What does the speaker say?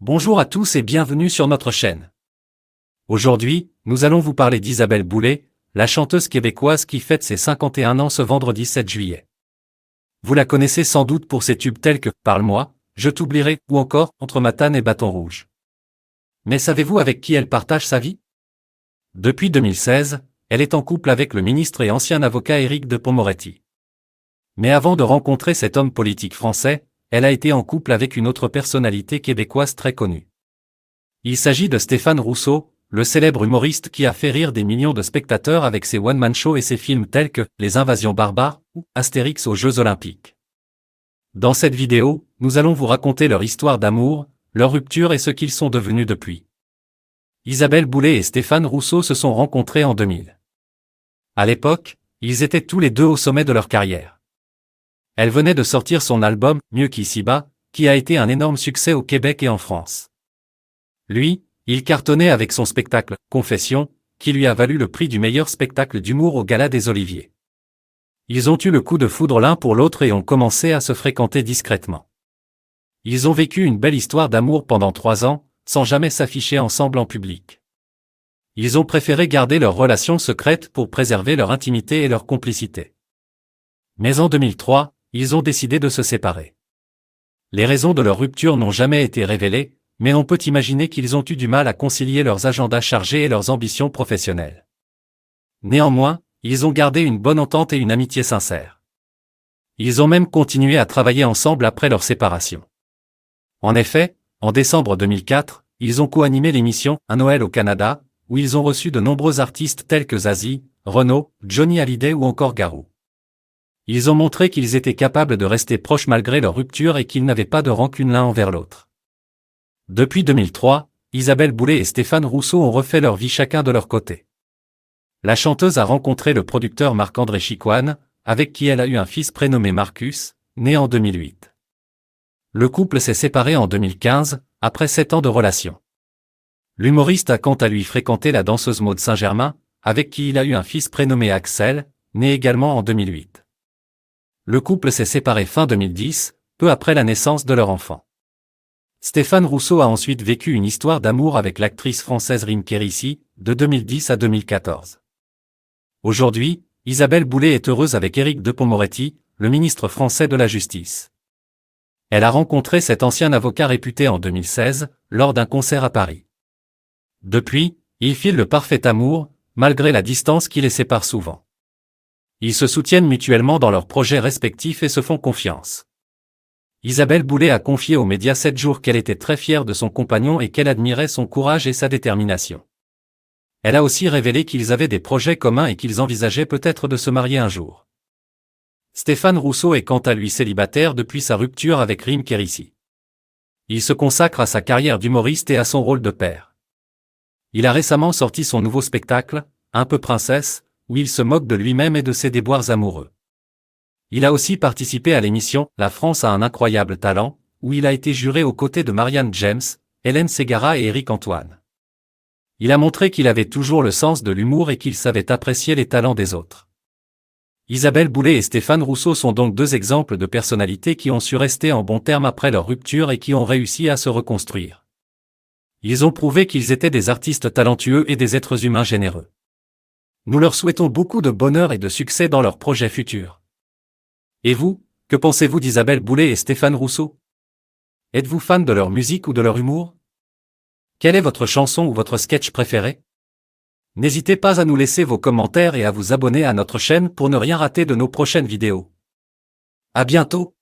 Bonjour à tous et bienvenue sur notre chaîne. Aujourd'hui, nous allons vous parler d'Isabelle Boulay, la chanteuse québécoise qui fête ses 51 ans ce vendredi 7 juillet. Vous la connaissez sans doute pour ses tubes tels que « Parle-moi »,« Je t'oublierai » ou encore « Entre Matane et Bâton Rouge ». Mais savez-vous avec qui elle partage sa vie? Depuis 2016, elle est en couple avec le ministre et ancien avocat Éric Dupond-Moretti. Mais avant de rencontrer cet homme politique français, elle a été en couple avec une autre personnalité québécoise très connue. Il s'agit de Stéphane Rousseau, le célèbre humoriste qui a fait rire des millions de spectateurs avec ses one-man shows et ses films tels que Les Invasions barbares ou Astérix aux Jeux Olympiques. Dans cette vidéo, nous allons vous raconter leur histoire d'amour, leur rupture et ce qu'ils sont devenus depuis. Isabelle Boulay et Stéphane Rousseau se sont rencontrés en 2000. À l'époque, ils étaient tous les deux au sommet de leur carrière. Elle venait de sortir son album « Mieux qu'ici-bas », qui a été un énorme succès au Québec et en France. Lui, il cartonnait avec son spectacle « Confession », qui lui a valu le prix du meilleur spectacle d'humour au Gala des Oliviers. Ils ont eu le coup de foudre l'un pour l'autre et ont commencé à se fréquenter discrètement. Ils ont vécu une belle histoire d'amour pendant 3 ans, sans jamais s'afficher ensemble en public. Ils ont préféré garder leur relation secrète pour préserver leur intimité et leur complicité. Mais en 2003, ils ont décidé de se séparer. Les raisons de leur rupture n'ont jamais été révélées, mais on peut imaginer qu'ils ont eu du mal à concilier leurs agendas chargés et leurs ambitions professionnelles. Néanmoins, ils ont gardé une bonne entente et une amitié sincère. Ils ont même continué à travailler ensemble après leur séparation. En effet, en décembre 2004, ils ont co-animé l'émission Un Noël au Canada, où ils ont reçu de nombreux artistes tels que Zazie, Renaud, Johnny Hallyday ou encore Garou. Ils ont montré qu'ils étaient capables de rester proches malgré leur rupture et qu'ils n'avaient pas de rancune l'un envers l'autre. Depuis 2003, Isabelle Boulay et Stéphane Rousseau ont refait leur vie chacun de leur côté. La chanteuse a rencontré le producteur Marc-André Chicoine, avec qui elle a eu un fils prénommé Marcus, né en 2008. Le couple s'est séparé en 2015, après 7 ans de relation. L'humoriste a quant à lui fréquenté la danseuse Maud Saint-Germain, avec qui il a eu un fils prénommé Axel, né également en 2008. Le couple s'est séparé fin 2010, peu après la naissance de leur enfant. Stéphane Rousseau a ensuite vécu une histoire d'amour avec l'actrice française Rim Kérissi, de 2010 à 2014. Aujourd'hui, Isabelle Boulay est heureuse avec Éric Dupond-Moretti, le ministre français de la Justice. Elle a rencontré cet ancien avocat réputé en 2016, lors d'un concert à Paris. Depuis, ils filent le parfait amour, malgré la distance qui les sépare souvent. Ils se soutiennent mutuellement dans leurs projets respectifs et se font confiance. Isabelle Boulay a confié aux médias 7 jours qu'elle était très fière de son compagnon et qu'elle admirait son courage et sa détermination. Elle a aussi révélé qu'ils avaient des projets communs et qu'ils envisageaient peut-être de se marier un jour. Stéphane Rousseau est quant à lui célibataire depuis sa rupture avec Rim Kérissi. Il se consacre à sa carrière d'humoriste et à son rôle de père. Il a récemment sorti son nouveau spectacle, Un peu princesse, où il se moque de lui-même et de ses déboires amoureux. Il a aussi participé à l'émission La France a un incroyable talent, où il a été juré aux côtés de Marianne James, Hélène Ségara et Éric Antoine. Il a montré qu'il avait toujours le sens de l'humour et qu'il savait apprécier les talents des autres. Isabelle Boulay et Stéphane Rousseau sont donc 2 exemples de personnalités qui ont su rester en bons termes après leur rupture et qui ont réussi à se reconstruire. Ils ont prouvé qu'ils étaient des artistes talentueux et des êtres humains généreux. Nous leur souhaitons beaucoup de bonheur et de succès dans leurs projets futurs. Et vous, que pensez-vous d'Isabelle Boulay et Stéphane Rousseau? Êtes-vous fan de leur musique ou de leur humour? Quelle est votre chanson ou votre sketch préféré? N'hésitez pas à nous laisser vos commentaires et à vous abonner à notre chaîne pour ne rien rater de nos prochaines vidéos. À bientôt!